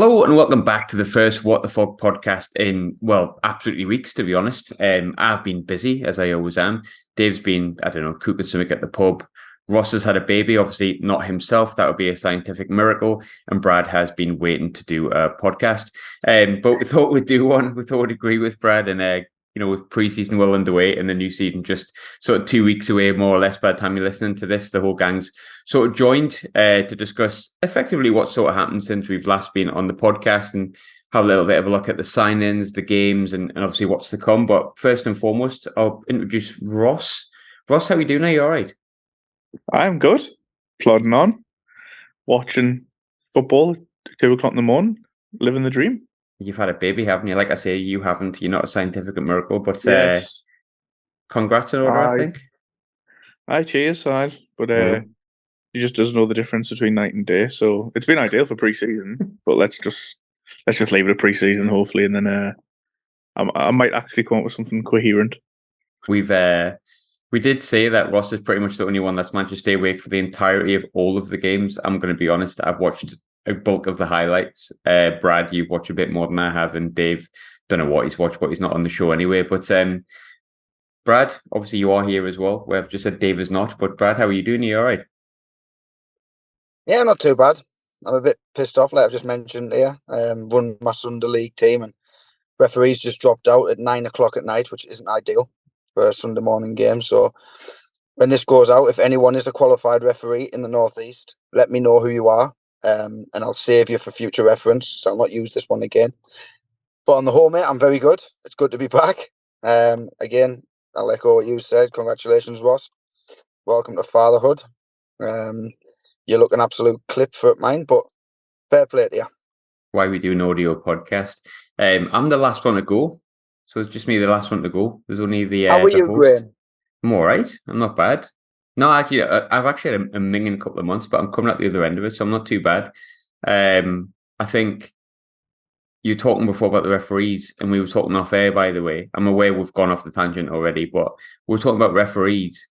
Hello and welcome back to the first What the Falk podcast in, well, absolutely weeks, to be honest. I've been busy, as I always am. Dave's been, cooking something at the pub. Ross has had a baby, obviously not himself. That would be a scientific miracle. And Brad has been waiting to do a podcast. But we thought we'd do one. We thought we'd agree with Brad and with preseason well underway and the new season just sort of 2 weeks away, more or less, by the time you're listening to this, the whole gang's sort of joined to discuss effectively what sort of happened since we've last been on the podcast and have a little bit of a look at the signings, the games, and obviously what's to come. But first and foremost, I'll introduce Ross. Ross, how are you doing? Are you all right? I'm good. Plodding on, watching football at 2 o'clock in the morning, living the dream. You've had a baby, haven't you? Like I say, you haven't. You're not a scientific miracle, but Yes. congrats in order, I think. Cheers, but he just doesn't know the difference between night and day. So it's been ideal for pre-season. But let's just leave it at pre-season, hopefully, and then I might actually come up with something coherent. We did say that Ross is pretty much the only one that's managed to stay awake for the entirety of all of the games. I'm going to be honest. I've watched a bulk of the highlights. Brad, you've watched a bit more than I have, and Dave, don't know what he's watched, but he's not on the show anyway. But Brad, obviously you are here as well. We've just said Dave is not, but Brad, how are you doing? Are you all right? Yeah, not too bad. I'm a bit pissed off, like I've just mentioned here. Run my Sunday league team, and referees just dropped out at 9 o'clock at night, which isn't ideal for a Sunday morning game. So when this goes out, if anyone is a qualified referee in the Northeast, let me know who you are, and I'll save you for future reference. So I'll not use this one again. But on the whole, mate, I'm very good. It's good to be back. Again, I'll echo what you said. Congratulations, Ross. Welcome to fatherhood. You look an absolute clip for mine, but fair play to you. Why we do an audio podcast. I'm the last one to go, so it's just me, the last one to go. There's only the How are the you, host. Graham? I'm all right. I'm not bad. No, actually, I've actually had a minging couple of months, but I'm coming at the other end of it, so I'm not too bad. I think you were talking before about the referees, and we were talking off air, by the way. I'm aware we've gone off the tangent already, but we were talking about referees.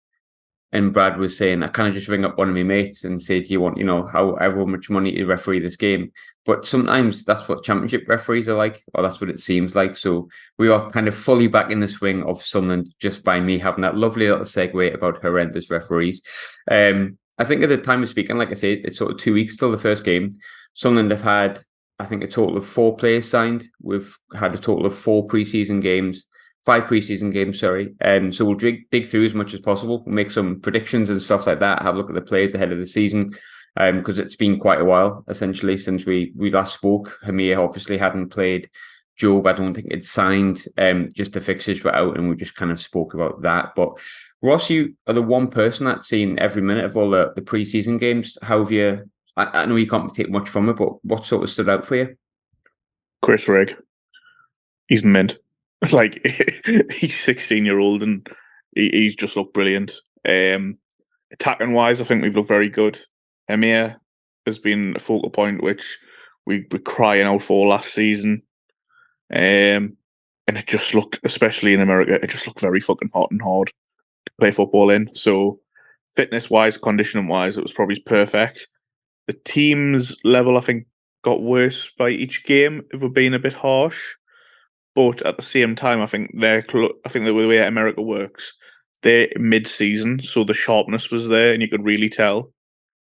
And Brad was saying, I kind of just ring up one of my mates and say, do you want, however much money to referee this game? But sometimes that's what championship referees are like, or that's what it seems like. So we are kind of fully back in the swing of Sunderland just by me having that lovely little segue about horrendous referees. I think at the time of speaking, like I said, it's sort of 2 weeks till the first game. Sunderland have had, I think, a total of 4 players signed. We've had a total of 5 preseason games, sorry. So we'll dig through as much as possible. We'll make some predictions and stuff like that. Have a look at the players ahead of the season, because it's been quite a while, essentially, since we last spoke. Hamir obviously hadn't played. Job, I don't think it's signed. Just the fixtures were out, and we just kind of spoke about that. But Ross, you are the one person that's seen every minute of all the preseason games. How have you? I know you can't take much from it, but what sort of stood out for you? Chris Rigg, he's mint. Like, he's 16-year-old and he's just looked brilliant. Attacking wise, I think we've looked very good. Emir has been a focal point which we were crying out for last season. And it just looked, especially in America, it just looked very fucking hot and hard to play football in. So fitness wise, conditioning wise, it was probably perfect. The team's level, I think, got worse by each game if we're being a bit harsh. But at the same time, I think the way America works, they're mid-season, so the sharpness was there, and you could really tell.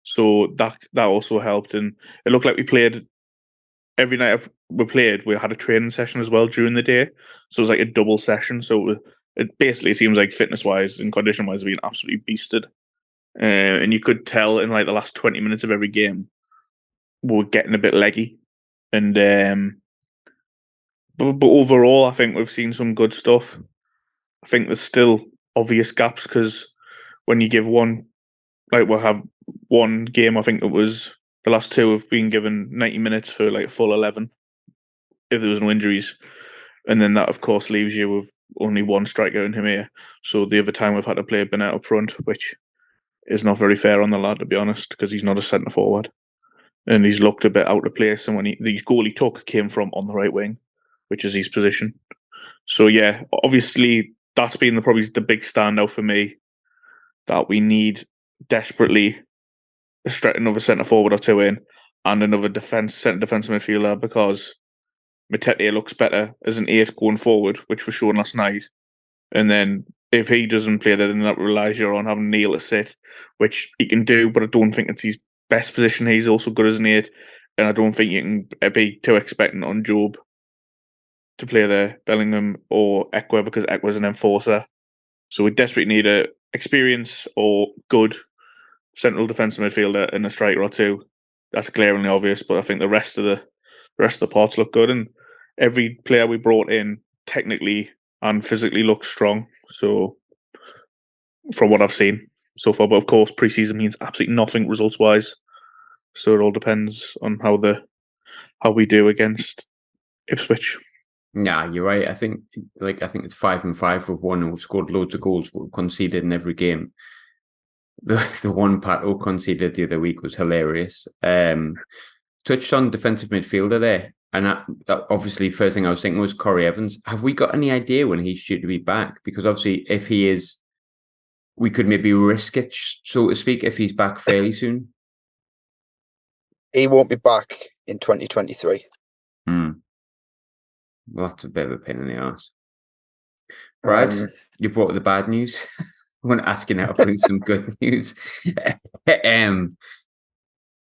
So that also helped, and it looked like we played every night. We had a training session as well during the day, so it was like a double session. So it basically seems like fitness-wise and condition-wise, being absolutely beasted, and you could tell in like the last 20 minutes of every game, we were getting a bit leggy, and. But overall, I think we've seen some good stuff. I think there's still obvious gaps because when you give one, like we'll have one game, I think it was the last 2 have been given 90 minutes for like a full 11 if there was no injuries. And then that, of course, leaves you with only one striker in him here. So the other time we've had to play Bennett up front, which is not very fair on the lad, to be honest, because he's not a centre forward. And he's looked a bit out of place. And when the goal he took came from on the right wing, which is his position. So yeah, obviously that's been probably the big standout for me, that we need desperately another centre forward or 2 in. and another centre defensive midfielder, because Matete looks better as an 8 going forward, which was shown last night. And then if he doesn't play there, then that relies on having Neil to sit, which he can do, but I don't think it's his best position. He's also good as an 8, and I don't think you can be too expectant on Job to play there, Bellingham or Ekwa, because Ekwa's an enforcer. So we desperately need a experience or good central defensive midfielder and a striker or two. That's glaringly obvious, but I think the rest of the parts look good, and every player we brought in technically and physically looks strong. So from what I've seen so far, but of course preseason means absolutely nothing results wise. So it all depends on how we do against Ipswich. Nah, you're right. I think it's 5-5 with one who scored loads of goals but conceded in every game. The one Pato conceded the other week was hilarious. Touched on defensive midfielder there, and that obviously first thing I was thinking was Corey Evans. Have we got any idea when he's due to be back? Because obviously, if he is, we could maybe risk it, so to speak, if he's back fairly soon. He won't be back in 2023. Well, that's a bit of a pain in the ass. Brad, you brought the bad news. I want to ask you now to bring some good news.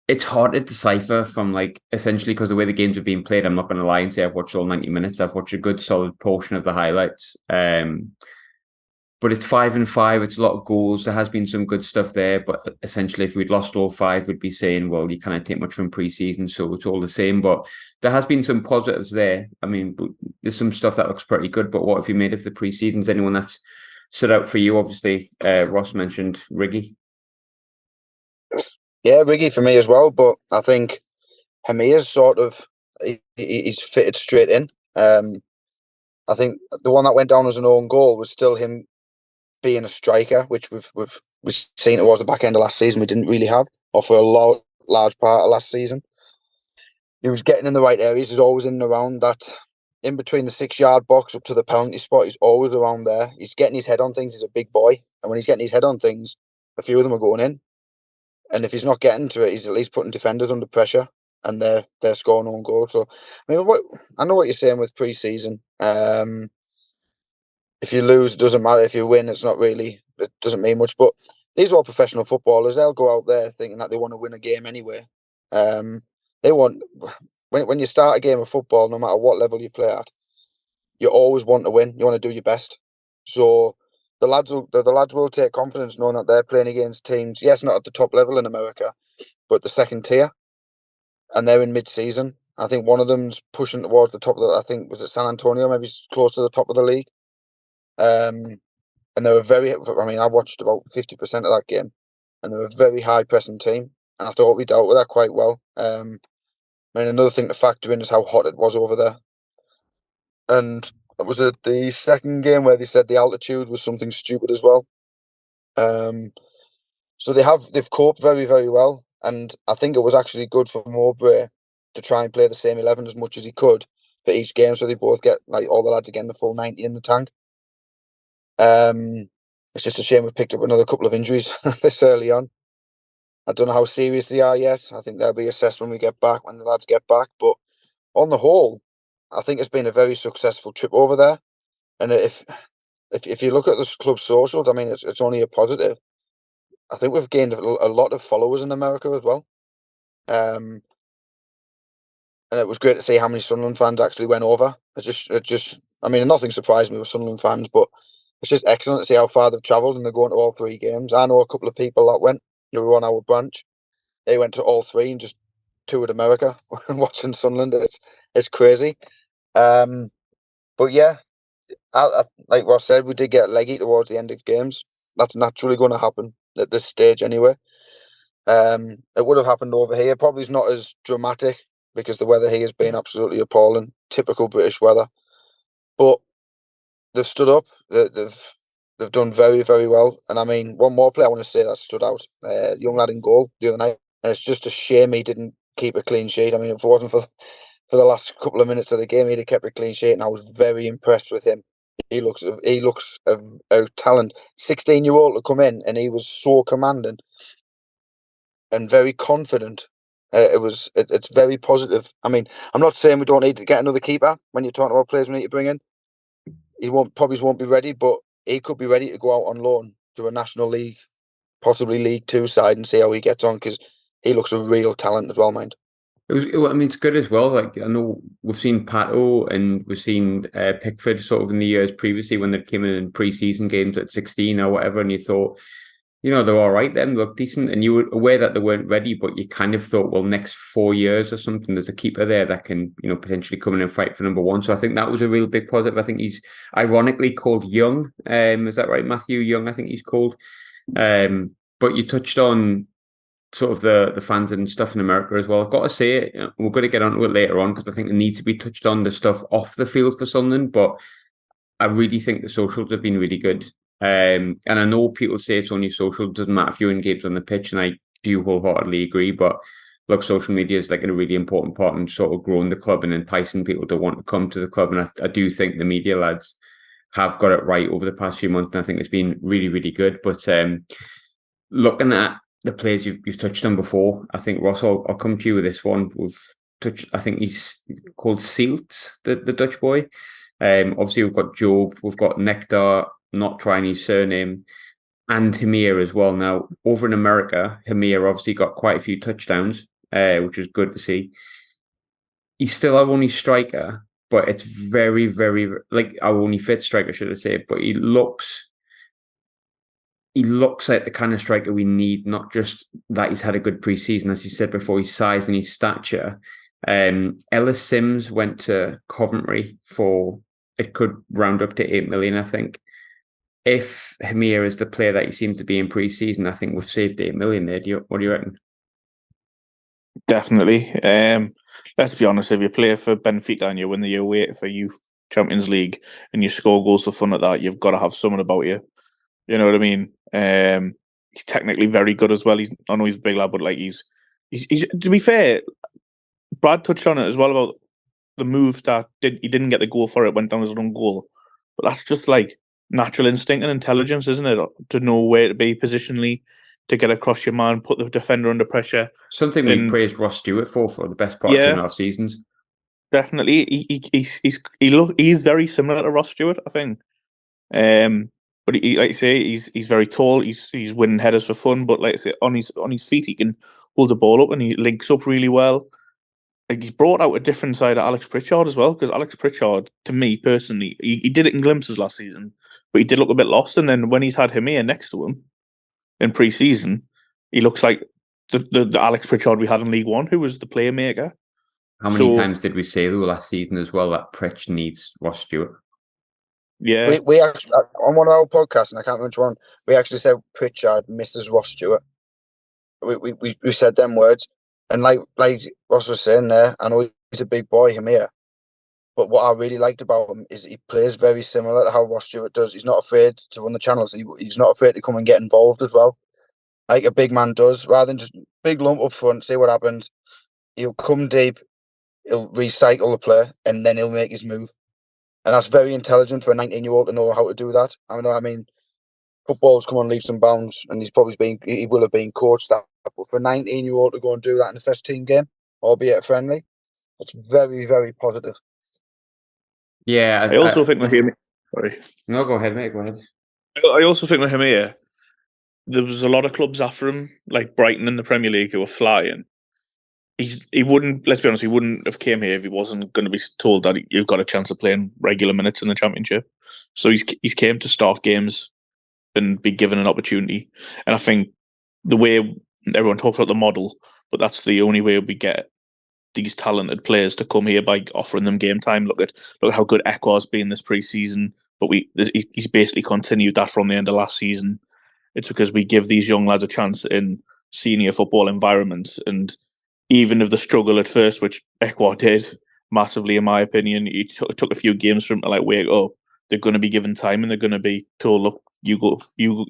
It's hard to decipher from essentially because the way the games are being played. I'm not going to lie and say I've watched all 90 minutes. I've watched a good solid portion of the highlights. But it's 5-5. It's a lot of goals. There has been some good stuff there, but essentially, if we'd lost all 5, we'd be saying, well, you can't take much from preseason, so it's all the same. But there has been some positives there. I mean, there's some stuff that looks pretty good. But what have you made of the preseasons? Anyone that's stood out for you? Obviously, Ross mentioned Riggy. Yeah, Riggy for me as well. But I think Hamia's he's fitted straight in. I think the one that went down as an own goal was still him being a striker, which we've seen towards the back end of last season. We didn't really have, or for a large part of last season. He was getting in the right areas. He's always in and around that, in between the 6-yard box up to the penalty spot. He's always around there. He's getting his head on things. He's a big boy, and when he's getting his head on things, a few of them are going in. And if he's not getting to it, he's at least putting defenders under pressure, and they're scoring own goals. So, I mean, I know what you're saying with pre-season. If you lose, it doesn't matter. If you win, it doesn't mean much. But these are all professional footballers. They'll go out there thinking that they want to win a game anyway. They want, when you start a game of football, no matter what level you play at, you always want to win. You want to do your best. So the lads will take confidence knowing that they're playing against teams, yes, not at the top level in America, but the second tier, and they're in mid-season. I think one of them's pushing towards the top of I think, was it San Antonio? Maybe close to the top of the league. And they were I watched about 50% of that game, and they were a very high pressing team, and I thought we dealt with that quite well. Another thing to factor in is how hot it was over there. And it was the second game where they said the altitude was something stupid as well. So they've coped very, very well, and I think it was actually good for Mowbray to try and play the same 11 as much as he could for each game, so they both get all the lads again the full 90 in the tank. It's just a shame we picked up another couple of injuries this early on. I don't know how serious they are yet. I think they'll be assessed when the lads get back. But on the whole, I think it's been a very successful trip over there. And if you look at the club socials, I mean, it's only a positive. I think we've gained a lot of followers in America as well. And it was great to see how many Sunderland fans actually went over. I mean, nothing surprised me with Sunderland fans, but it's just excellent to see how far they've travelled, and they're going to all 3 games. I know a couple of people that went, who were on our branch. They went to all 3 and just toured America watching Sunderland. It's crazy. But yeah, like Ross said, we did get leggy towards the end of games. That's naturally going to happen at this stage anyway. It would have happened over here. Probably not as dramatic because the weather here has been absolutely appalling. Typical British weather. But they've stood up. They've done very, very well. And I mean, one more player I want to say that stood out. Young lad in goal the other night. And it's just a shame he didn't keep a clean sheet. I mean, if it wasn't for the last couple of minutes of the game, he'd have kept a clean sheet, and I was very impressed with him. He looks a talent. 16-year-old to come in, and he was so commanding and very confident. It's very positive. I mean, I'm not saying we don't need to get another keeper when you're talking about players we need to bring in. He probably won't be ready, but he could be ready to go out on loan to a National League, possibly League Two side, and see how he gets on, because he looks a real talent as well, mind. I mean, it's good as well. Like, I know we've seen Pato and we've seen Pickford sort of in the years previously when they came in pre-season games at 16 or whatever, and you thought, they're all right then, look decent, and you were aware that they weren't ready, but you kind of thought, well, next 4 years or something, there's a keeper there that can, potentially come in and fight for number one. So I think that was a real big positive. I think he's ironically called Young. Is that right? Matthew Young, I think he's called. But you touched on sort of the fans and stuff in America as well. I've got to say, we're going to get onto it later on, because I think it needs to be touched on, the stuff off the field for Sunderland, but I really think the socials have been really good. And I know people say it's only social, it doesn't matter if you're engaged on the pitch, and I do wholeheartedly agree, but look, social media is like a really important part in sort of growing the club and enticing people to want to come to the club. And I do think the media lads have got it right over the past few months, and I think it's been really, really good. But looking at the players you've touched on before, I think, Ross, I'll come to you with this one. I think he's called Seelt, the Dutch boy. Obviously, we've got Job, we've got Nectar, not trying his surname, and Hamir as well. Now, over in America, Hamir obviously got quite a few touchdowns, which was good to see. He's still our only striker, but it's very, very, like our only fit striker, should I say. But he looks like the kind of striker we need, not just that he's had a good pre-season, as you said before, his size and his stature. Ellis Sims went to Coventry for, it could round up to 8 million, I think. If Hamir is the player that he seems to be in pre-season, I think we've saved 8 million there. What do you reckon? Definitely. Let's be honest, if you play for Benfica and you win the away for Youth Champions League and you score goals for fun at that, you've got to have someone about you. You know what I mean? He's technically very good as well. I know he's a big lad, but like he's to be fair, Brad touched on it as well about the move that he didn't get the goal for it, went down as an own goal. But that's just like natural instinct and intelligence, isn't it? To know where to be positionally, to get across your man, put the defender under pressure. Something we praised Ross Stewart for the best part of 2.5 seasons. Definitely, he's very similar to Ross Stewart, I think. But he, like you say, he's very tall. He's winning headers for fun. But like I say, on his feet, he can hold the ball up and he links up really well. Like, he's brought out a different side of Alex Pritchard as well. Because Alex Pritchard, to me personally, he did it in glimpses last season, but he did look a bit lost. And then when he's had Hamir next to him in pre-season, he looks like the Alex Pritchard we had in League One, who was the playmaker. How many times did we say though last season as well that Pritch needs Ross Stewart? Yeah, we actually, on one of our podcasts, and I can't remember which one, we actually said Pritchard misses Ross Stewart. We said them words, and like Ross was saying there, I know he's a big boy, Hamir, but what I really liked about him is he plays very similar to how Ross Stewart does. He's not afraid to run the channels. He's not afraid to come and get involved as well, like a big man does, rather than just big lump up front, see what happens. He'll come deep, he'll recycle the play, and then he'll make his move. And that's very intelligent for a 19-year-old to know how to do that. I mean, football's come on leaps and bounds, and he will have been coached that. But for a 19-year-old to go and do that in the first team game, albeit friendly, it's very, very positive. Yeah, I also think with him. Sorry. No, go ahead, mate. Go ahead. I also think with Hamir, there was a lot of clubs after him, like Brighton in the Premier League, who were flying. He wouldn't. Let's be honest. He wouldn't have came here if he wasn't going to be told that you've got a chance of playing regular minutes in the Championship. So he's came to start games and be given an opportunity. And I think the way everyone talks about the model, but that's the only way we get these talented players to come here, by offering them game time. Look at how good Ekwar's been this pre-season, but he's basically continued that from the end of last season. It's because we give these young lads a chance in senior football environments, and even if they struggle at first, which Ekwar did massively, in my opinion, it took a few games for him to like wake up. They're going to be given time, and they're going to be told, "Look, you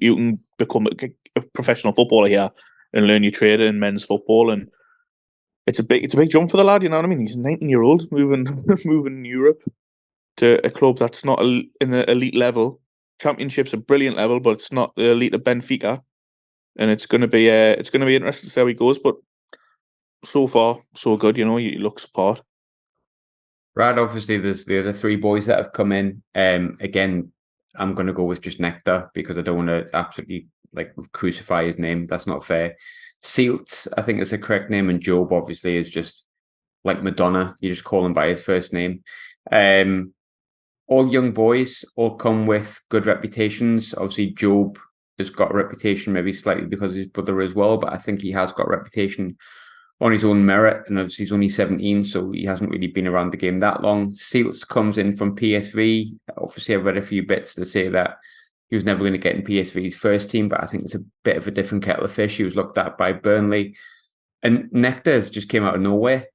can become a professional footballer here and learn your trade in men's football." And it's a big jump for the lad. You know what I mean? He's a 19-year-old moving in Europe to a club that's not in the elite level. Championship's a brilliant level, but it's not the elite of Benfica. And it's going to be interesting to see how he goes. But so far, so good. You know, he looks apart. Right, obviously, there's the other three boys that have come in. Again, I'm going to go with just Nectar because I don't want to absolutely crucify his name. That's not fair. Sealt, I think is the correct name, and Job obviously is just like Madonna. You just call him by his first name. All young boys, all come with good reputations. Obviously, Job has got a reputation, maybe slightly because of his brother as well, but I think he has got a reputation on his own merit, and obviously he's only 17, so he hasn't really been around the game that long. Seals comes in from PSV. Obviously, I've read a few bits to say that he was never going to get in PSV's first team, but I think it's a bit of a different kettle of fish. He was looked at by Burnley. And Nectar's just came out of nowhere.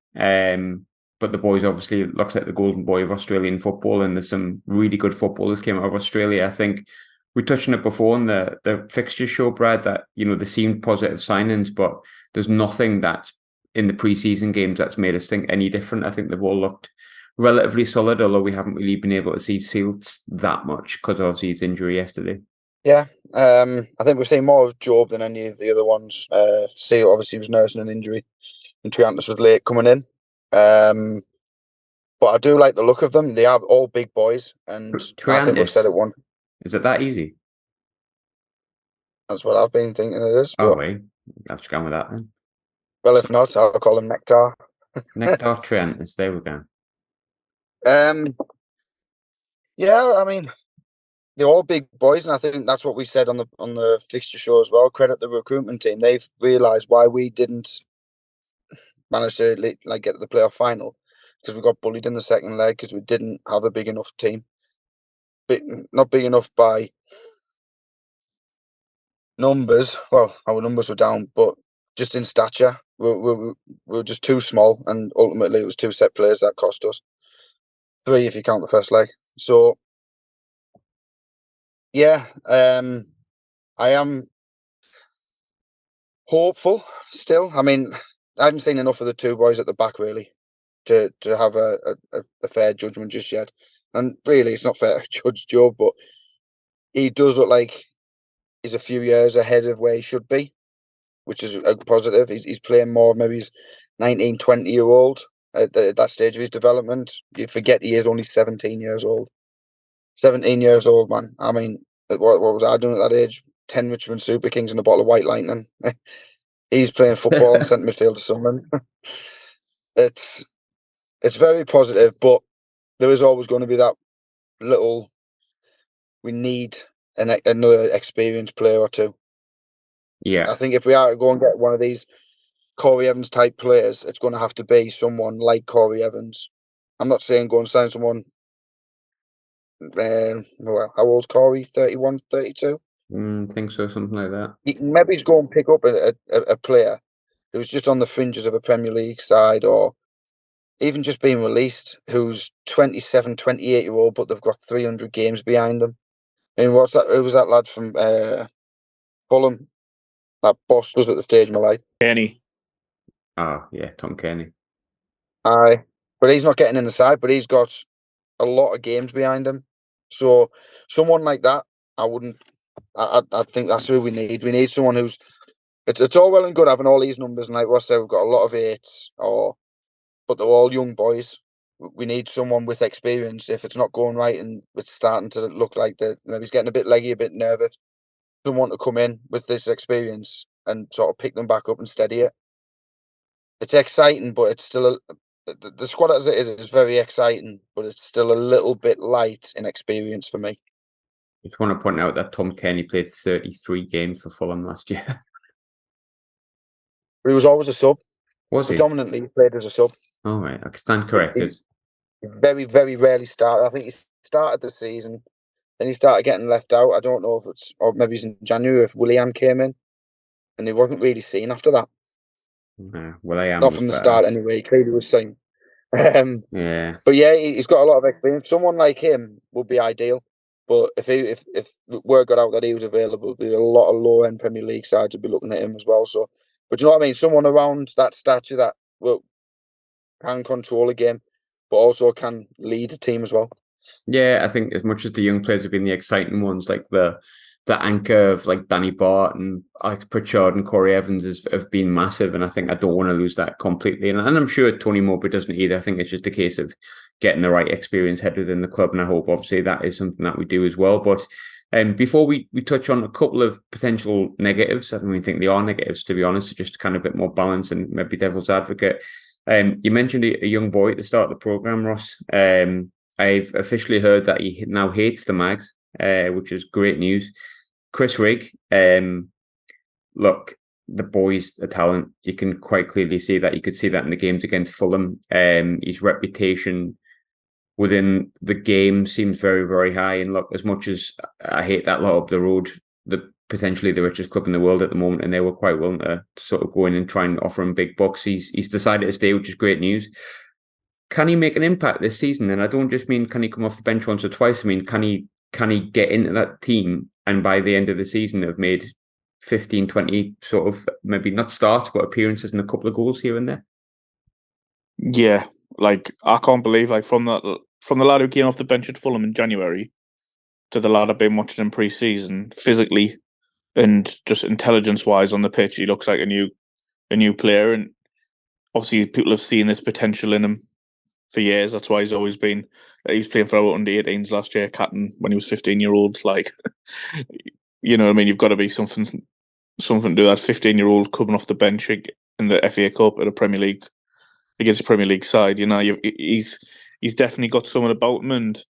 But the boys obviously looks like the golden boy of Australian football, and there's some really good footballers came out of Australia. I think we touched on it before in the fixtures show, Brad, that, they seemed positive signings, but there's nothing that's in the preseason games that's made us think any different. I think they've all looked relatively solid, although we haven't really been able to see Seals that much because obviously his injury yesterday. Yeah, I think we've seen more of Job than any of the other ones. Seal obviously was nursing an injury, and Triantis was late coming in. But I do like the look of them. They are all big boys, and I think we've said it once. Is it that easy? That's what I've been thinking it is. Oh, wait. I've just gone with that then. Well, if not, I'll call him Nectar. Nectar Triantis, there we go. Yeah, I mean, they're all big boys, and I think that's what we said on the fixture show as well. Credit the recruitment team; they've realised why we didn't manage to get to the playoff final, because we got bullied in the second leg because we didn't have a big enough team. Not big enough by numbers. Well, our numbers were down, but just in stature, we were just too small, and ultimately it was 2 set players that cost us 3 if you count the first leg. So yeah, I am hopeful still. I mean, I haven't seen enough of the 2 boys at the back really to have a fair judgment just yet. And really, it's not fair to judge Joe, but he does look like he's a few years ahead of where he should be, which is a positive. He's playing more, maybe he's 19, 20-year-old at that stage of his development. You forget he is only 17 years old. 17 years old, man. I mean, what was I doing at that age? 10 Richmond Super Kings and a bottle of White Lightning. He's playing football in centre midfield to Sunderland. It's very positive, but there is always going to be that little, we need another experienced player or 2. Yeah. I think if we are to go and get one of these Corey Evans type players, it's going to have to be someone like Corey Evans. I'm not saying go and sign someone. Well, how old's Corey? 31, 32? I think so, something like that. Maybe he's go and pick up a player who's just on the fringes of a Premier League side, or even just being released, who's 27, 28-year-old, but they've got 300 games behind them. I mean, what's that? Who was that lad from Fulham? That boss was at the stage of my life. Kenny. Oh, yeah, Tom Kenny. Aye. But he's not getting in the side, but he's got a lot of games behind him. So someone like that, I think that's who we need. We need someone who's, it's all well and good having all these numbers, and like Ross said, we've got a lot of 8s, but they're all young boys. We need someone with experience. If it's not going right and it's starting to look like maybe he's getting a bit leggy, a bit nervous, someone to come in with this experience and sort of pick them back up and steady it. It's exciting, but it's still the squad as it is very exciting, but it's still a little bit light in experience for me. I just want to point out that Tom Kenny played 33 games for Fulham last year. But he was always a sub. Was he? Predominantly, he played as a sub. Oh, right. I stand corrected. He very, very rarely started. I think he started the season, then he started getting left out. I don't know if it's, or maybe it's in January if William came in, and he wasn't really seen after that. Well, I am not from the start anyway. He clearly was seen. Yeah. But yeah, he's got a lot of experience. Someone like him would be ideal. But if word got out that he was available, there's a lot of low end Premier League sides would be looking at him as well. So, but you know what I mean? Someone around that stature that can control a game, but also can lead a team as well. Yeah, I think as much as the young players have been the exciting ones, like the the anchor of like Danny Bart and Alex Pritchard and Corey Evans have been massive, and I think I don't want to lose that completely. And I'm sure Tony Mowbray doesn't either. I think it's just a case of getting the right experience head within the club, and I hope obviously that is something that we do as well. But before we touch on a couple of potential negatives, I think we think they are negatives, to be honest, just kind of a bit more balance and maybe devil's advocate. You mentioned a young boy at the start of the programme, Ross. I've officially heard that he now hates the Mags, which is great news. Chris Rigg, look, the boy's a talent. You can quite clearly see that. You could see that in the games against Fulham. His reputation within the game seems very, very high. And look, as much as I hate that lot up the road, potentially the richest club in the world at the moment, and they were quite willing to sort of go in and try and offer him big bucks. He's decided to stay, which is great news. Can he make an impact this season? And I don't just mean can he come off the bench once or twice. I mean, can he get into that team and by the end of the season have made 15, 20 sort of, maybe not starts, but appearances and a couple of goals here and there? Yeah, like I can't believe, like from the lad who came off the bench at Fulham in January to the lad I've been watching in pre-season, physically and just intelligence-wise on the pitch, he looks like a new player. And obviously people have seen this potential in him for years. That's why he's always been. He was playing for our under-18s last year, captain when he was 15-year-old. Like, you know what I mean? You've got to be something to do that. 15-year-old coming off the bench in the FA Cup at a Premier League against a Premier League side. You know, he's definitely got something about him, and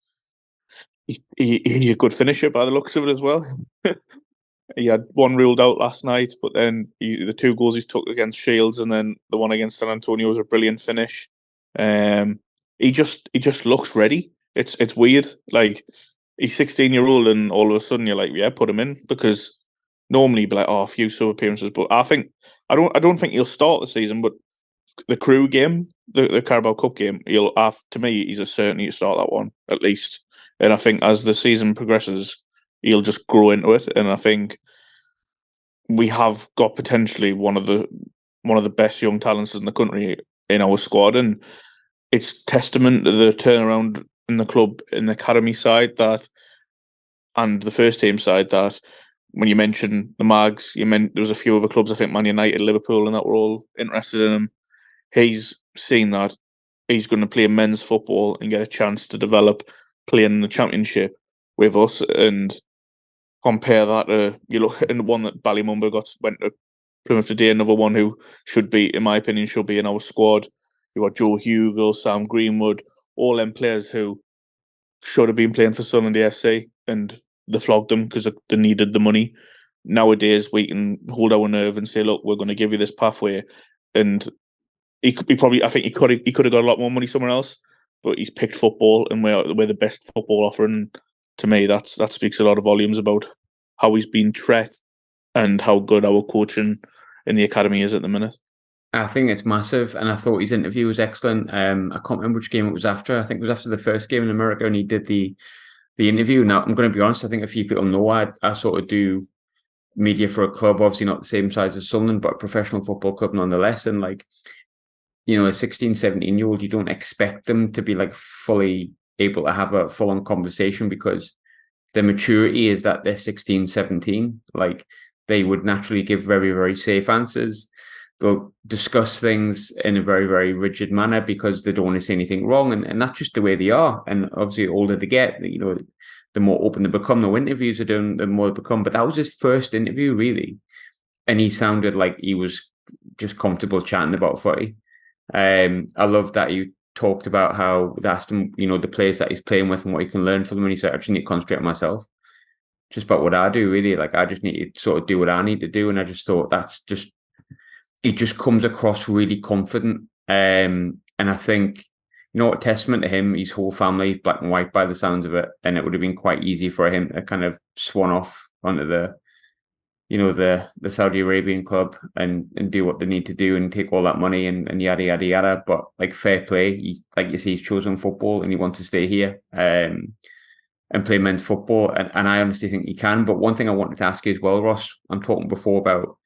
he's a good finisher by the looks of it as well. He had one ruled out last night, but then the 2 goals he took against Shields and then the one against San Antonio was a brilliant finish. He just looks ready. It's weird. Like, he's 16-year-old and all of a sudden you're like, yeah, put him in, because normally you'd be like, oh, a few sub appearances. But I don't think he'll start the season, but the Crew game, the Carabao Cup game, he'll have, to me, he's a certainty to start that one at least. And I think as the season progresses, he'll just grow into it. And I think we have got potentially one of the best young talents in the country in our squad, and it's testament to the turnaround in the club, in the academy side and the first team side, that when you mentioned the Mags, there was a few other clubs, I think Man United, Liverpool, and that were all interested in him. He's seen that he's going to play men's football and get a chance to develop playing in the Championship with us, and compare that to, you look in the one that Ballymumba went to Plymouth today, another one who should be, in my opinion, should be in our squad. You got Joe Hugill, Sam Greenwood, all them players who should have been playing for Sunderland AFC, and they flogged them because they needed the money. Nowadays, we can hold our nerve and say, look, we're going to give you this pathway. And I think he could have got a lot more money somewhere else, but he's picked football, and we're the best football offering. To me, that speaks a lot of volumes about how he's been treated and how good our coaching in the academy is at the minute. I think it's massive, and I thought his interview was excellent. I can't remember which game it was after. I think it was after the first game in America, and he did the interview. Now, I'm going to be honest, I think a few people know I sort of do media for a club, obviously not the same size as Sunderland, but a professional football club nonetheless. And like, you know, a 16, 17-year-old, you don't expect them to be like fully able to have a full-on conversation, because the maturity is that they're 16, 17. Like, they would naturally give very, very safe answers. They'll discuss things in a very, very rigid manner because they don't want to say anything wrong. And that's just the way they are. And obviously, the older they get, you know, the more open they become. The interviews are done, the more they become. But that was his first interview, really. And he sounded like he was just comfortable chatting about footy. I love that you talked about how they asked him, you know, the players that he's playing with and what he can learn from them. And he said, I just need to concentrate on myself. Just about what I do, really. Like, I just need to sort of do what I need to do. And I just thought he just comes across really confident. And I think, you know, a testament to him, his whole family, black and white by the sounds of it. And it would have been quite easy for him to kind of swan off onto the Saudi Arabian club and do what they need to do and take all that money and yada, yada, yada. But like, fair play. Like you say, he's chosen football and he wants to stay here and play men's football. And I honestly think he can. But one thing I wanted to ask you as well, Ross, I'm talking before about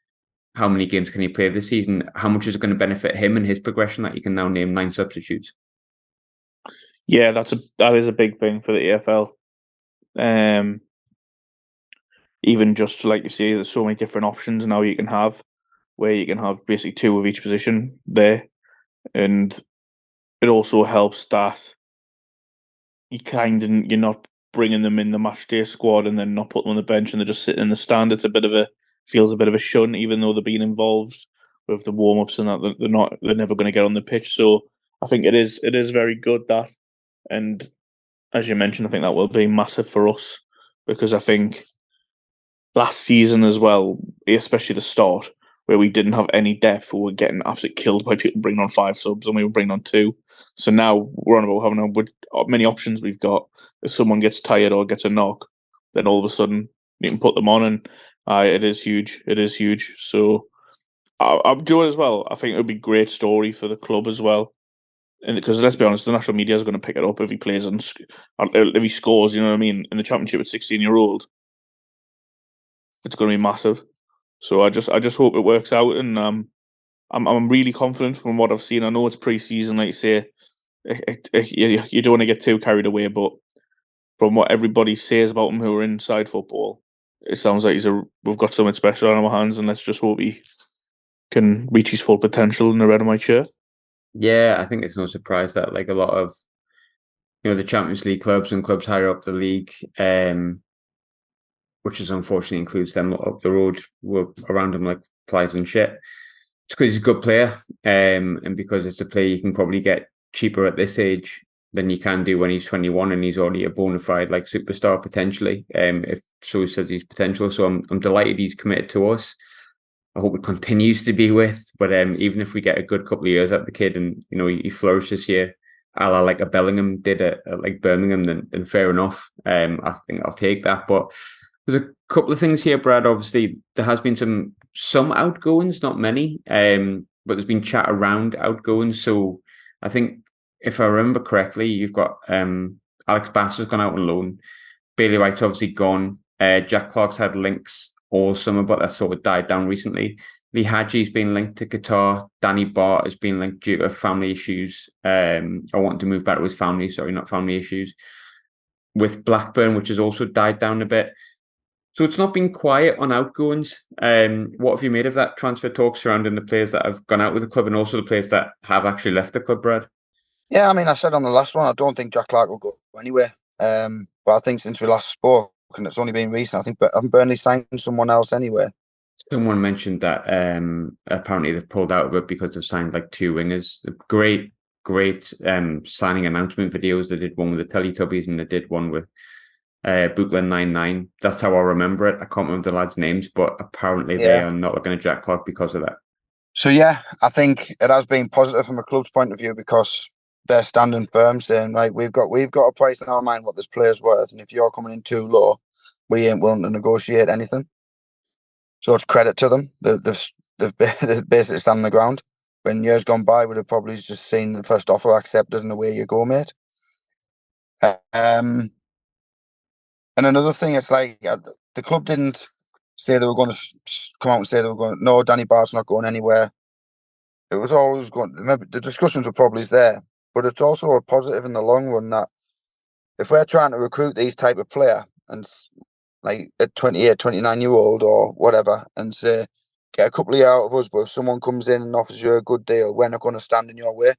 how many games can he play this season? How much is it going to benefit him and his progression that he can now name 9 substitutes? Yeah, that is a big thing for the EFL. even just like you say, there's so many different options now you can have, where you can have basically two of each position there, and it also helps that you're not bringing them in the match day squad and then not putting them on the bench and they're just sitting in the stand. It's feels a bit of a shun, even though they're being involved with the warm ups and that they're never going to get on the pitch. So I think it is very good that, and as you mentioned, I think that will be massive for us, because I think last season as well, especially the start, where we didn't have any depth, we were getting absolutely killed by people bringing on 5 subs and we were bringing on 2. So now we're on about having many options we've got. If someone gets tired or gets a knock, then all of a sudden you can put them on, and it is huge. It is huge. So I'm doing as well. I think it would be a great story for the club as well. And because let's be honest, the national media is going to pick it up if he plays if he scores. You know what I mean? In the championship at 16-year-old, it's going to be massive. So I just hope it works out, and I'm really confident from what I've seen. I know it's pre-season, like you say, you don't want to get too carried away, but from what everybody says about him who are inside football, it sounds like we've got something special on our hands, and let's just hope he can reach his full potential in the red and white shirt. Yeah, I think it's no surprise that like a lot of the Champions League clubs and clubs higher up the league, which is unfortunately includes them up the road, were around him like flies and shit. It's because he's a good player, and because it's a player you can probably get cheaper at this age than you can do when he's 21 and he's already a bona fide like superstar potentially. If so says he's potential, so I'm delighted he's committed to us. I hope it continues to be with, but even if we get a good couple of years out of the kid and he flourishes this year, a la like a Bellingham did at like Birmingham, then fair enough. I think I'll take that. But there's a couple of things here, Brad. Obviously, there has been some outgoings, not many, but there's been chat around outgoings. So I think if I remember correctly, you've got Alex Bass has gone out on loan. Bailey Wright's obviously gone. Jack Clark's had links all summer, but that sort of died down recently. Lee Hadji's been linked to Qatar. Danny Bart has been linked due to family issues. I want to move back to his family, sorry, not family issues. With Blackburn, which has also died down a bit. So it's not been quiet on outgoings. What have you made of that transfer talk surrounding the players that have gone out with the club and also the players that have actually left the club, Brad? Yeah, I mean, I said on the last one, I don't think Jack Clark will go anywhere. But I think since we last spoke, and it's only been recent, I think haven't Burnley signed someone else anywhere? Someone mentioned that apparently they've pulled out of it because they've signed like 2 wingers. Great signing announcement videos. They did one with the Teletubbies and they did one with Bootland 99. That's how I remember it. I can't remember the lads' names, but apparently they are not looking at Jack Clark because of that. So yeah, I think it has been positive from a club's point of view because they're standing firm, saying right, we've got a price in our mind what this player's worth, and if you're coming in too low, we ain't willing to negotiate anything. So it's credit to them. They've basically stand on the ground. When years gone by, we'd have probably just seen the first offer accepted and away you go, mate. And another thing, it's like the club didn't say they were going to come out and say they were going. No, Danny Bart's not going anywhere. It was always going. Remember, the discussions were probably there, but it's also a positive in the long run that if we're trying to recruit these type of player and like at 28, 29-year-old or whatever, and say get a couple of years out of us, but if someone comes in and offers you a good deal, we're not going to stand in your way.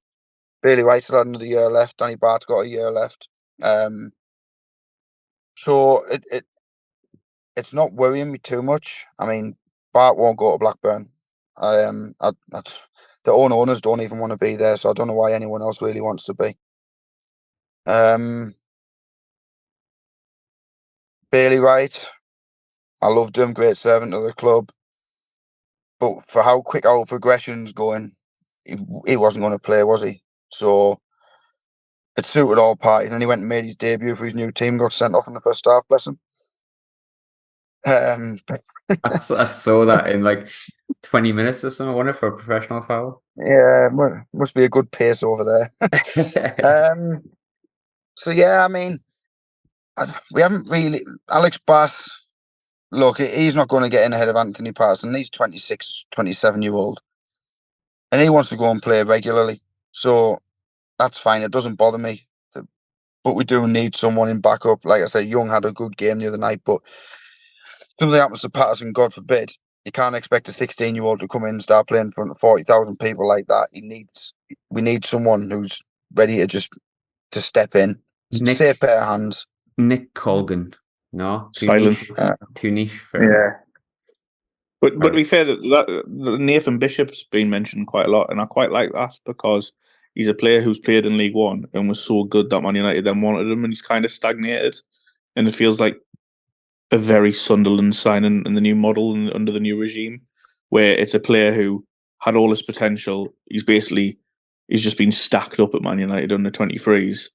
Bailey White still had another year left. Danny Bart's got a year left. So it's not worrying me too much. I mean, Bart won't go to Blackburn. The owners don't even want to be there, so I don't know why anyone else really wants to be. Bailey Wright, I loved him, great servant of the club. But for how quick our progression's going, he wasn't going to play, was he? So it suited all parties, and he went and made his debut for his new team, got sent off in the first half, bless him. I saw that in like 20 minutes or something, I wonder, for a professional foul. Yeah, must be a good pace over there. So yeah, I mean, we haven't really. Alex Bass, look, he's not going to get in ahead of Anthony Patterson. He's 26, 27-year-old, and he wants to go and play regularly. So that's fine. It doesn't bother me. But we do need someone in backup. Like I said, Young had a good game the other night, but something happens to Patterson, God forbid, you can't expect a 16-year-old to come in and start playing in front of 40,000 people like that. We need someone who's ready to step in. Safe pair of hands. Nick Colgan. No, too Silent. niche. Too niche for Yeah. But to be fair, that Nathan Bishop's been mentioned quite a lot, and I quite like that because he's a player who's played in League One and was so good that Man United then wanted him, and he's kind of stagnated. And it feels like a very Sunderland signing in the new model and under the new regime, where it's a player who had all his potential. He's just been stacked up at Man United under 23s,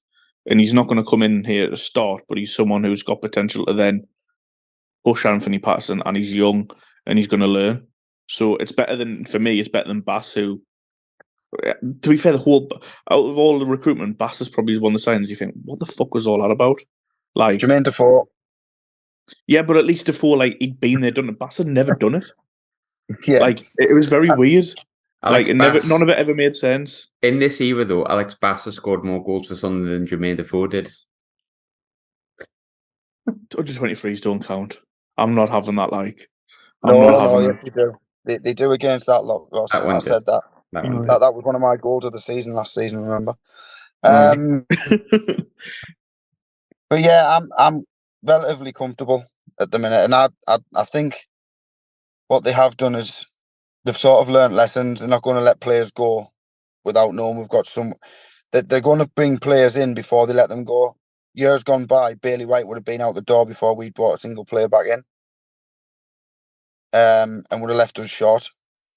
and he's not going to come in here to start, but he's someone who's got potential to then push Anthony Patterson, and he's young and he's going to learn. So it's better than Bass, who, to be fair, out of all the recruitment, Bass is probably one of the signings you think, what the fuck was all that about? Like Jermaine Defoe. Yeah, but at least Defoe, he'd been there, done it. Bass had never done it. Yeah. It was very weird. Alex Bass, none of it ever made sense. In this era, though, Alex Bass has scored more goals for Sunderland than Jermaine Defoe did. Under 23s don't count. I'm not having that. Yes, they do. They do against that lot, Ross. I said that. That was one of my goals of the season last season. Remember? But yeah, I'm relatively comfortable at the minute, and I think what they have done is they've sort of learned lessons. They're not going to let players go without knowing we've got some. They're going to bring players in before they let them go. Years gone by, Bailey White would have been out the door before we brought a single player back in, and would have left us short.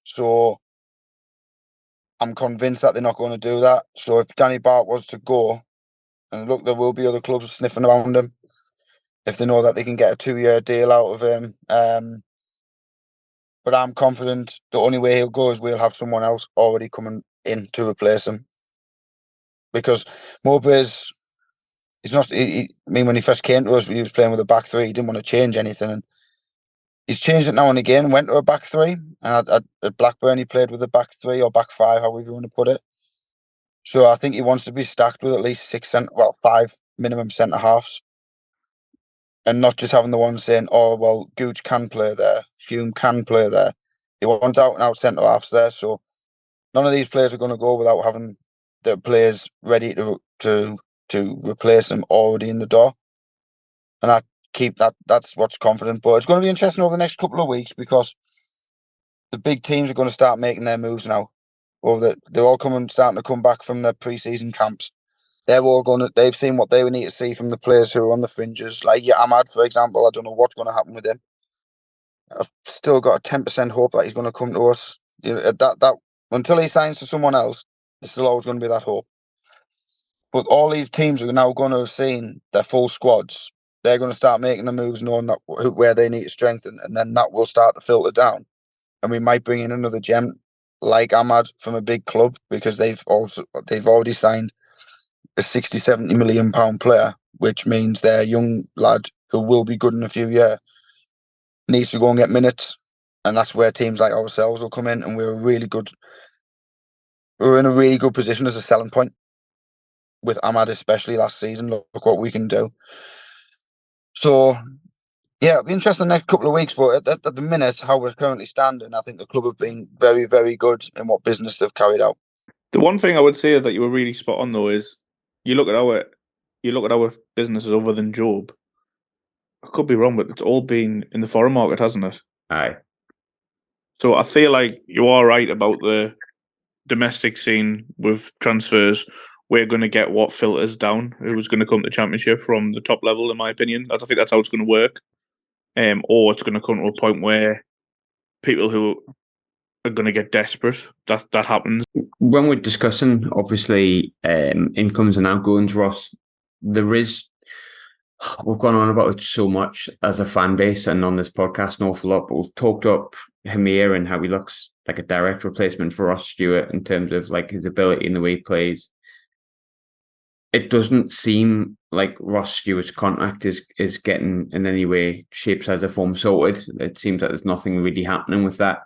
So I'm convinced that they're not going to do that. So if Danny Bart was to go, and look, there will be other clubs sniffing around him if they know that they can get a 2-year deal out of him. But I'm confident the only way he'll go is we'll have someone else already coming in to replace him. Because Mowbray's, he's not. When he first came to us, he was playing with a back three. He didn't want to change anything, and he's changed it now and again. Went to a back three, and at Blackburn he played with a back three or back five, however you want to put it. So I think he wants to be stacked with at least 5 minimum centre halves, and not just having the one saying, "Oh well, Gooch can play there, Hume can play there." He wants out and out centre halves there. So none of these players are going to go without having the players ready to replace them already in the door. And that's what's confident. But it's going to be interesting over the next couple of weeks because the big teams are going to start making their moves now. They're all starting to come back from their pre-season camps. They've seen what they would need to see from the players who are on the fringes. Like Ahmad, for example, I don't know what's going to happen with him. I've still got a 10% hope that he's going to come to us. That until he signs to someone else, there's still always going to be that hope. But all these teams are now going to have seen their full squads. They're going to start making the moves, knowing where they need to strengthen, and then that will start to filter down. And we might bring in another gem like Ahmad from a big club because they've already signed a 60-70 million pound player, which means their young lad who will be good in a few years needs to go and get minutes, and that's where teams like ourselves will come in, and we're in a really good position as a selling point with Ahmad, especially last season. Look what we can do. So yeah, it'll be interesting the next couple of weeks, but at the minute, how we're currently standing, I think the club have been very, very good in what business they've carried out. The one thing I would say that you were really spot on though is you look at our businesses other than Job. I could be wrong, but it's all been in the foreign market, hasn't it? Aye. So I feel like you are right about the domestic scene with transfers. We're going to get what filters down who's going to come to Championship from the top level, in my opinion. I think that's how it's going to work. Or it's going to come to a point where people who are going to get desperate, that happens. When we're discussing, obviously, incomes and outgoings, Ross, we've gone on about it so much as a fan base and on this podcast an awful lot, but we've talked up Hamir and how he looks like a direct replacement for Ross Stewart in terms of like his ability and the way he plays. It doesn't seem like Ross Stewart's contract is getting in any way, shape, size, or form sorted. It seems like there's nothing really happening with that.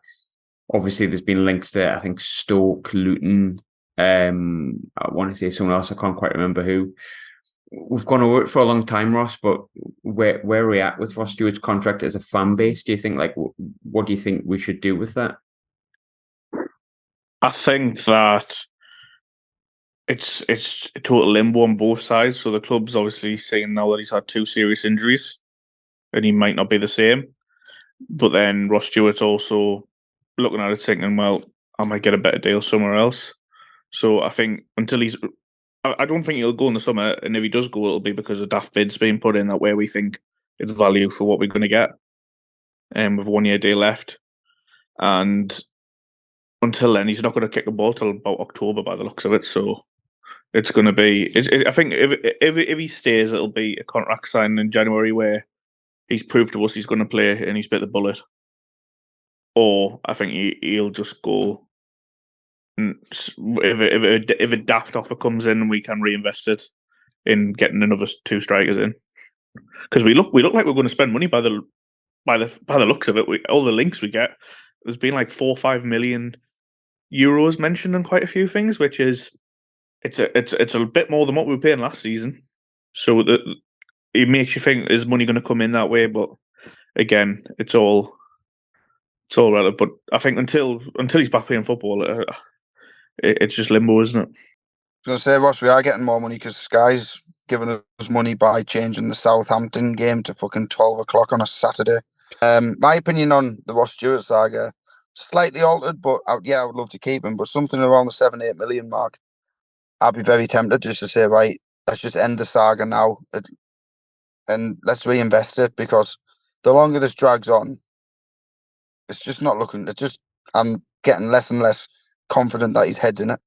Obviously, there's been links to, I think, Stoke, Luton. I want to say someone else. I can't quite remember who. We've gone over it for a long time, Ross, but where we're at with Ross Stewart's contract as a fan base? Do you think, like, what do you think we should do with that? I think that it's a total limbo on both sides. So the club's obviously saying now that he's had 2 serious injuries and he might not be the same. But then Ross Stewart's also looking at it thinking, well, I might get a better deal somewhere else. So I think until I don't think he'll go in the summer, and if he does go, it'll be because a daft bid's being put in that where we think it's value for what we're going to get, with a 1-year deal left. And until then, he's not going to kick the ball till about October by the looks of it. So it's going to be. I think if he stays, it'll be a contract signing in January where he's proved to us he's going to play and he's bit the bullet. Or I think he'll just go. If a daft offer comes in, we can reinvest it in getting another 2 strikers in, because we look like we're going to spend money by the looks of it. All the links we get, there's been like 4 or 5 million euros mentioned in quite a few things, which is it's a bit more than what we were paying last season. So it makes you think, is money going to come in that way? But again, it's all relative. But I think until he's back playing football, it's just limbo, isn't it? I was going to say, Ross, we are getting more money because Sky's giving us money by changing the Southampton game to fucking 12 o'clock on a Saturday. My opinion on the Ross Stewart saga, slightly altered, but I would love to keep him. But something around the 7-8 million mark, I'd be very tempted just to say, right, let's just end the saga now and let's reinvest it, because the longer this drags on, it's just not looking. I'm getting less and less confident that his head's in it.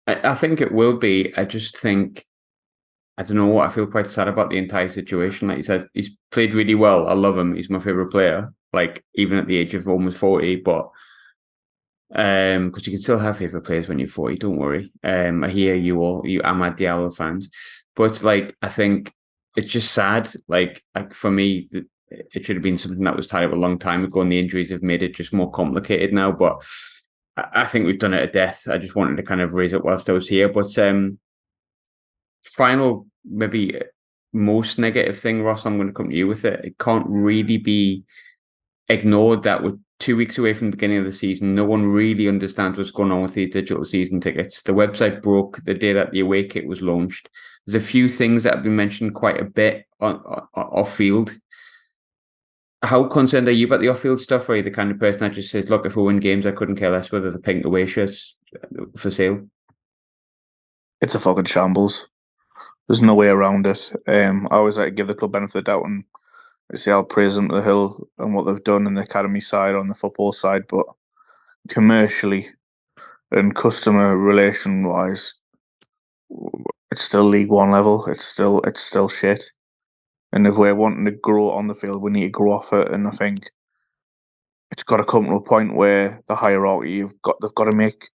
I think it will be. I just think, I don't know, I feel quite sad about the entire situation. Like you said, he's played really well. I love him. He's my favourite player, like even at the age of almost 40, but because you can still have favourite players when you're 40, don't worry. I hear you Amad Diallo fans. But like, I think it's just sad. Like for me, it should have been something that was tied up a long time ago, and the injuries have made it just more complicated now. But I think we've done it to death. I just wanted to kind of raise it whilst I was here. But final, maybe most negative thing, Ross, I'm going to come to you with it. It can't really be ignored that we're 2 weeks away from the beginning of the season. No one really understands what's going on with the digital season tickets. The website broke the day that the away kit was launched. There's a few things that have been mentioned quite a bit off field. How concerned are you about the off-field stuff? Or are you the kind of person that just says, look, if we win games, I couldn't care less whether the pink away shirts for sale? It's a fucking shambles. There's no way around it. I always like to give the club benefit of the doubt and see how praise them to the hill and what they've done in the academy side, on the football side, but commercially and customer relation wise, it's still League One level. It's still shit. And if we're wanting to grow on the field, we need to grow off it. And I think it's got to come to a point where the hierarchy they've got to make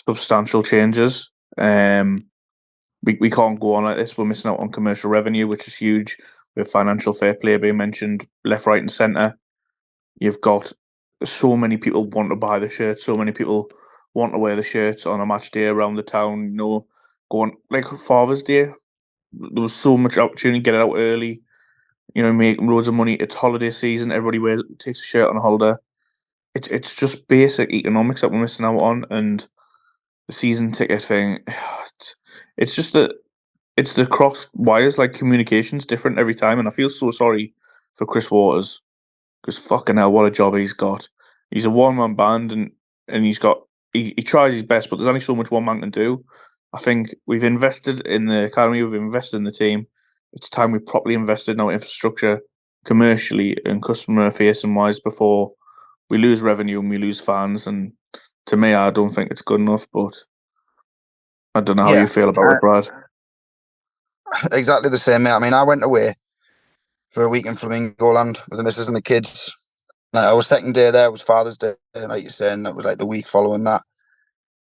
substantial changes. We can't go on like this. We're missing out on commercial revenue, which is huge. We have financial fair play being mentioned left, right, and centre. You've got so many people want to buy the shirts. So many people want to wear the shirts on a match day around the town. You know, going like Father's Day. There was so much opportunity to get it out early. You know, make loads of money. It's holiday season. Everybody takes a shirt on a holiday. It's just basic economics that we're missing out on, and the season ticket thing. It's just that it's the cross wires, like communication's different every time, and I feel so sorry for Chris Waters, because fucking hell, what a job he's got. He's a one-man band, and he tries his best, but there's only so much one man can do. I think we've invested in the academy, we've invested in the team. It's time we properly invested in our infrastructure commercially and customer facing wise before we lose revenue and we lose fans. And to me, I don't think it's good enough, but I don't know how you feel about it, Brad. Exactly the same, mate. I mean, I went away for a week in Flamingo Land with the missus and the kids. Our second day there was Father's Day, like you're saying. That was like the week following that.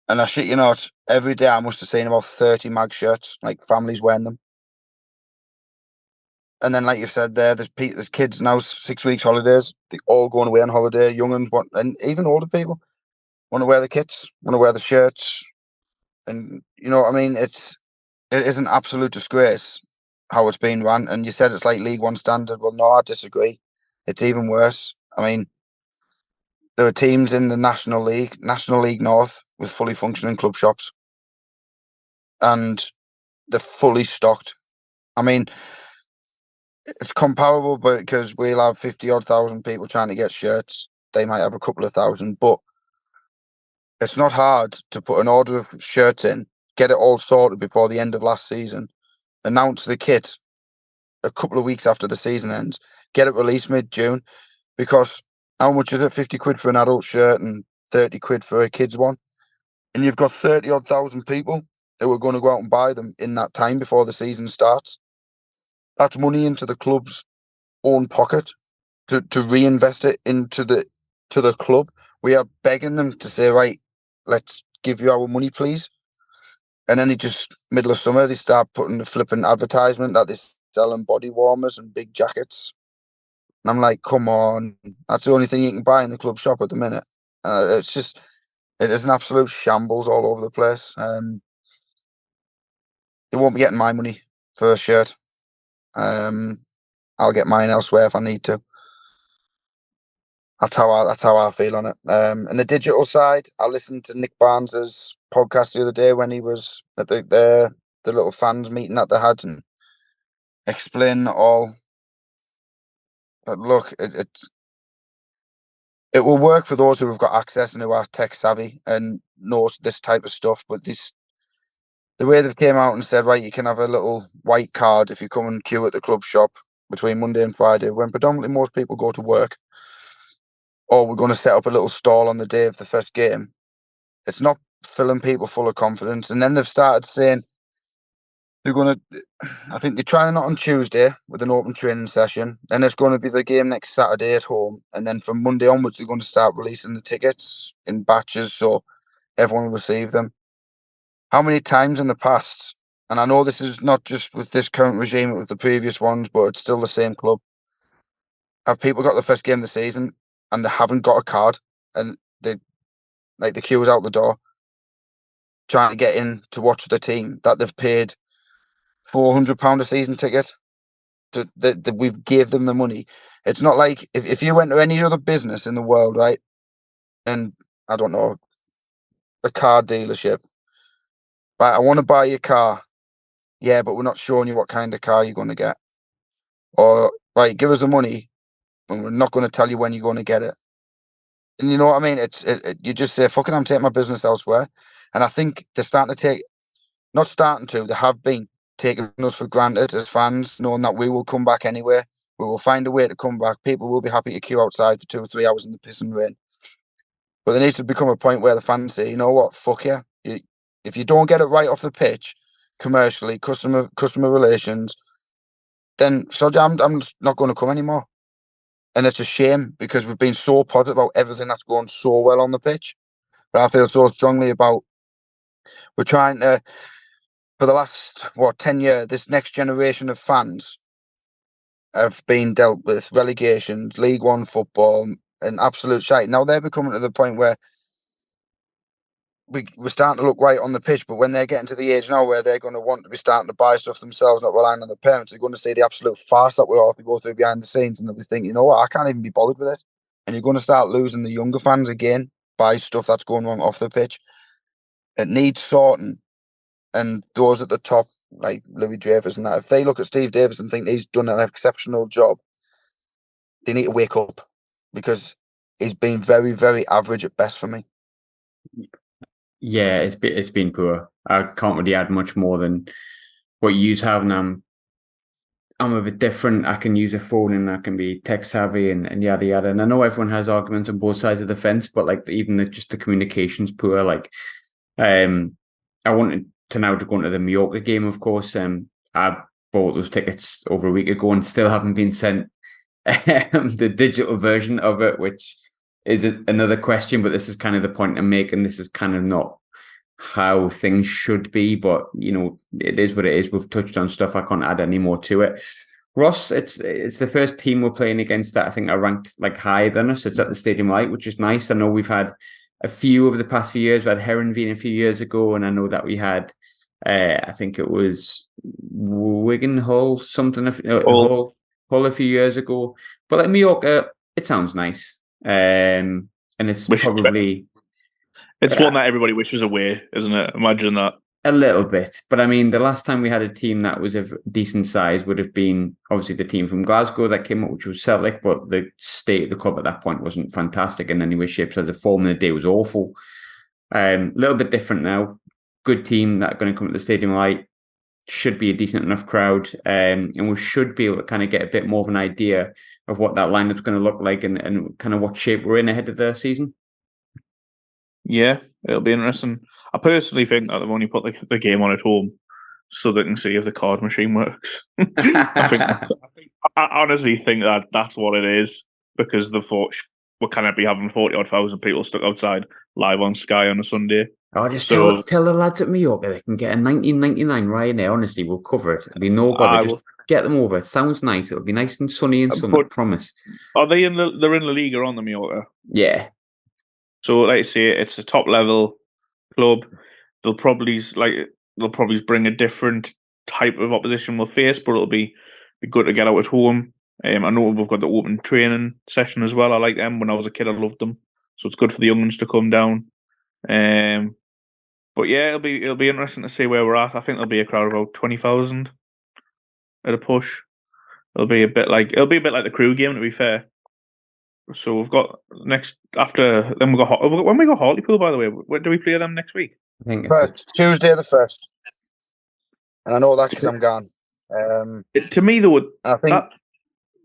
And I shit you not, every day I must have seen about 30 mag shirts, like families wearing them. And then, like you said there, there's kids now, 6 weeks holidays. They all going away on holiday. Young ones want, and even older people want to wear the kits, want to wear the shirts. And you know what I mean? It is an absolute disgrace. how it's been run. And you said it's like League One standard. Well, no, I disagree. It's even worse. I mean, there are teams in the National League North, with fully functioning club shops, and they're fully stocked. I mean, it's comparable, but because we'll have 50-odd thousand people trying to get shirts, they might have a couple of thousand. But it's not hard to put an order of shirts in, get it all sorted before the end of last season, announce the kit a couple of weeks after the season ends, get it released mid-June, because how much is it? 50 quid for an adult shirt and 30 quid for a kid's one. And you've got 30-odd thousand people who are going to go out and buy them in that time before the season starts. That's money into the club's own pocket to reinvest it into the club. We are begging them to say, right, let's give you our money, please. And then they just, middle of summer, they start putting the flipping advertisement that they're selling body warmers and big jackets. And I'm like, come on, that's the only thing you can buy in the club shop at the minute. It is an absolute shambles all over the place. They won't be getting my money for a shirt. I'll get mine elsewhere if I need to. That's how I feel on it. And the digital side, I listened to Nick Barnes's podcast the other day when he was at the little fans meeting that they had, and explain it all. But look, it will work for those who have got access and who are tech savvy and knows this type of stuff. But the way they've came out and said, right, you can have a little white card if you come and queue at the club shop between Monday and Friday, when predominantly most people go to work, or we're going to set up a little stall on the day of the first game. It's not filling people full of confidence. And then they've started saying they're going to, I think they're trying it on Tuesday with an open training session. Then it's going to be the game next Saturday at home. And then from Monday onwards, they're going to start releasing the tickets in batches so everyone will receive them. How many times in the past, and I know this is not just with this current regime, it was the previous ones, but it's still the same club, have people got the first game of the season and they haven't got a card, and the queue is out the door trying to get in to watch the team that they've paid £400 a season ticket that we've gave them the money. It's not like if you went to any other business in the world, right, and I don't know, a car dealership, right, I want to buy your car, yeah, but we're not showing you what kind of car you're going to get, or right, give us the money and we're not going to tell you when you're going to get it. And you know what I mean? You just say, fucking, I'm taking my business elsewhere. And I think they're starting to they have been taking us for granted as fans, knowing that we will come back anyway. We will find a way to come back. People will be happy to queue outside for 2 or 3 hours in the piss and rain. But there needs to become a point where the fans say, you know what, fuck yeah. If you don't get it right off the pitch, commercially, customer relations, then I'm just not going to come anymore. And it's a shame because we've been so positive about everything that's going so well on the pitch. But I feel so strongly about we're trying to, for the last, 10 years, this next generation of fans have been dealt with relegations, League One football, and absolute shite. Now they're becoming to the point where we're starting to look right on the pitch, but when they're getting to the age now where they're going to want to be starting to buy stuff themselves, not relying on their parents, they're going to see the absolute farce that we all have to go through behind the scenes, and they'll be thinking, you know what, I can't even be bothered with it. And you're going to start losing the younger fans again by stuff that's going wrong off the pitch. It needs sorting. And those at the top, like Louis Dreyfus and that, if they look at Steve Davis and think he's done an exceptional job, they need to wake up, because he's been very, very average at best for me. Yeah, it's been poor. I can't really add much more than what you have, and I'm a bit different. I can use a phone and I can be tech savvy and yada yada. And I know everyone has arguments on both sides of the fence, but like even just the communication's poor. Like, I wanted to now to go into the Mallorca game, of course. I bought those tickets over a week ago and still haven't been sent the digital version of it, which is another question, but this is kind of the point I'm making. This is kind of not how things should be, but you know, it is what it is. We've touched on stuff. I can't add any more to it. Ross, it's the first team we're playing against that I think are ranked like higher than us. It's at the Stadium Light, which is nice. I know we've had a few over the past few years. We had Heronveen a few years ago, and I know that we had I think it was Wigan Hull, something, Hull. Hull a few years ago. But like Mallorca, it sounds nice. And it's probably... It's one that everybody wishes away, isn't it? Imagine that. A little bit. But I mean, the last time we had a team that was of decent size would have been obviously the team from Glasgow that came up, which was Celtic, but the state of the club at that point wasn't fantastic in any way, shape, so the form of the day was awful. A little bit different now. Good team that are going to come to the stadium light. Should be a decent enough crowd. And we should be able to kind of get a bit more of an idea of what that lineup's going to look like and kind of what shape we're in ahead of the season. Yeah, it'll be interesting. I personally think that they've only put the game on at home so they can see if the card machine works. I honestly think that that's what it is, because the thought we're kind of be having 40,000 people stuck outside live on Sky on a Sunday. Oh, just tell the lads at Mallorca they can get a 1999 Ryanair. Honestly, we'll cover it. It'll be no bother. Just get them over. It sounds nice. It'll be nice and sunny and sunny, I promise. Are they they're in La Liga on the Mallorca? Yeah. So, like I say, it's a top level club. They'll probably bring a different type of opposition we'll face, but it'll be good to get out at home. I know we've got the open training session as well. I like them. When I was a kid, I loved them. So it's good for the young ones to come down. But yeah, it'll be interesting to see where we're at. I think there'll be a crowd of about 20,000 at a push. It'll be a bit like the Crew game, to be fair. So we've got when we got Hartlepool, by the way. Where do we play them next week? I think Tuesday the 1st. And I know that because I'm gone. To me, though, I think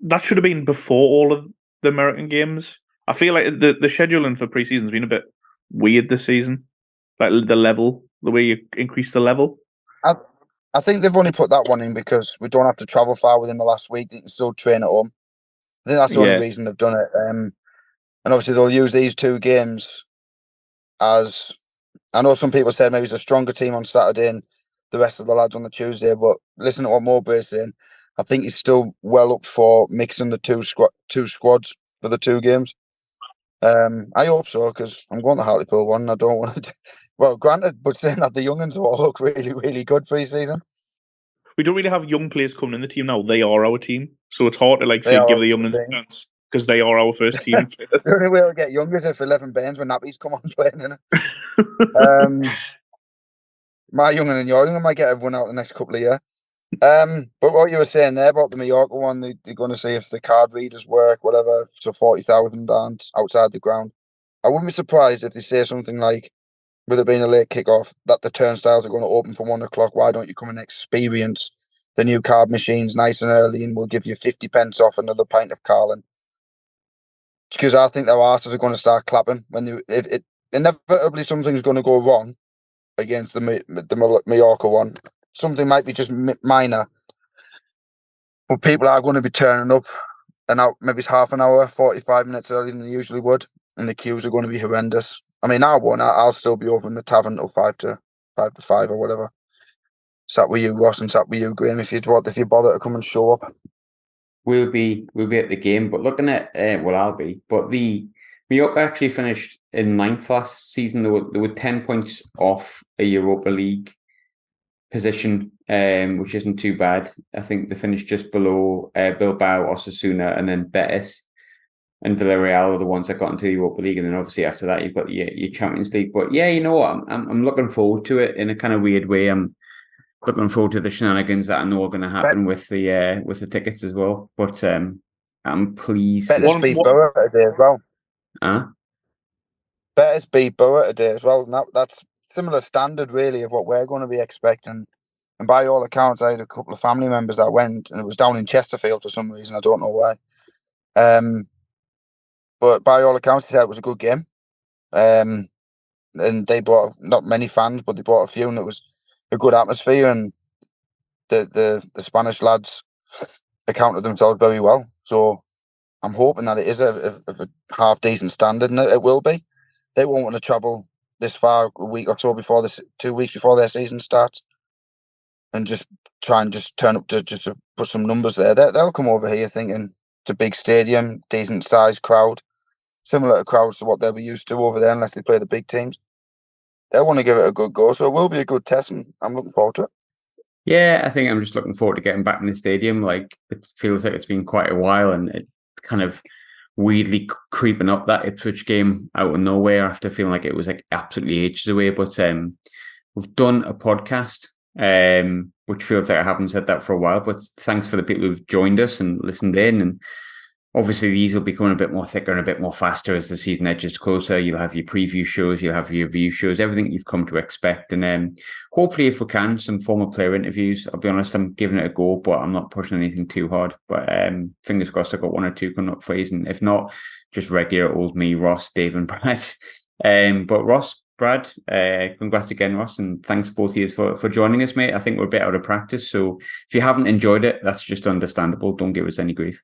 that should have been before all of the American games. I feel like the scheduling for preseason's been a bit weird this season. Like the way you increase the level. I think they've only put that one in because we don't have to travel far within the last week. They can still train at home. I think that's the only reason they've done it. And obviously they'll use these 2 games as... I know some people said maybe it's a stronger team on Saturday and the rest of the lads on the Tuesday, but listen to what Mowbray's saying. I think he's still well up for mixing the two squads for the 2 games. I hope so, because I'm going to Hartlepool one. I don't want to... Well, granted, but saying that the young'uns all look really, really good pre-season. We don't really have young players coming in the team now. They are our team. So it's hard to give the young'uns a chance because they are our first team. The only way we'll get younger is if 11 bands when nappies come on playing, innit? My young'un and your young'un might get everyone out the next couple of years. But what you were saying there about the Mallorca one, they're going to see if the card readers work, whatever, so 40,000 aren't outside the ground. I wouldn't be surprised if they say something like, with it being a late kick-off, that the turnstiles are going to open for 1 o'clock. Why don't you come and experience the new card machines nice and early, and we'll give you 50 pence off another pint of Carlin? Because I think their arses are going to start clapping when inevitably something's going to go wrong against the Mallorca one. Something might be just minor, but people are going to be turning up and out maybe it's half an hour, 45 minutes earlier than they usually would, and the queues are going to be horrendous. I mean, I'll still be over in the tavern till 5 to 5 or whatever. Sat with you, Ross, and sat with you, Graham, if you bother to come and show up. We'll be at the game, but looking at I'll be. But the Mallorca actually finished in 9th last season. They were 10 points off a Europa League position, which isn't too bad. I think they finished just below Bilbao, Osasuna, and then Betis and Villarreal are the ones that got into the Europa League, and then obviously after that you've got your Champions League. But yeah, you know what? I'm looking forward to it in a kind of weird way. I'm looking forward to the shenanigans that I know are going to happen with the tickets as well. But I'm pleased. Betis beat Borough today as well. Betis beat Borough today as well. Now that's similar standard really of what we're going to be expecting. And by all accounts, I had a couple of family members that went, and it was down in Chesterfield for some reason. I don't know why. But by all accounts, they said it was a good game. And they brought not many fans, but they brought a few, and it was a good atmosphere. And the Spanish lads accounted themselves very well. So I'm hoping that it is a half decent standard, and it will be. They won't want to travel this far a week or so before 2 weeks before their season starts, and just try and just turn up to put some numbers there. They'll come over here thinking it's a big stadium, decent sized crowd. Similar to crowds to what they'll be used to over there, unless they play the big teams. I want to give it a good go, so it will be a good test, and I'm looking forward to it. Yeah, I think I'm just looking forward to getting back in the stadium. Like, it feels like it's been quite a while, and it kind of weirdly creeping up, that Ipswich game out of nowhere after feeling like it was like absolutely ages away. But we've done a podcast, which feels like I haven't said that for a while. But thanks for the people who've joined us and listened in. And obviously, these will become a bit more thicker and a bit more faster as the season edges closer. You'll have your preview shows, you'll have your review shows, everything you've come to expect. And hopefully, if we can, some former player interviews. I'll be honest, I'm giving it a go, but I'm not pushing anything too hard. But fingers crossed, I've got one or two coming up for you. And if not, just regular old me, Ross, Dave, and Brad. But Ross, Brad, congrats again, Ross, and thanks both of you for joining us, mate. I think we're a bit out of practice, so if you haven't enjoyed it, that's just understandable. Don't give us any grief.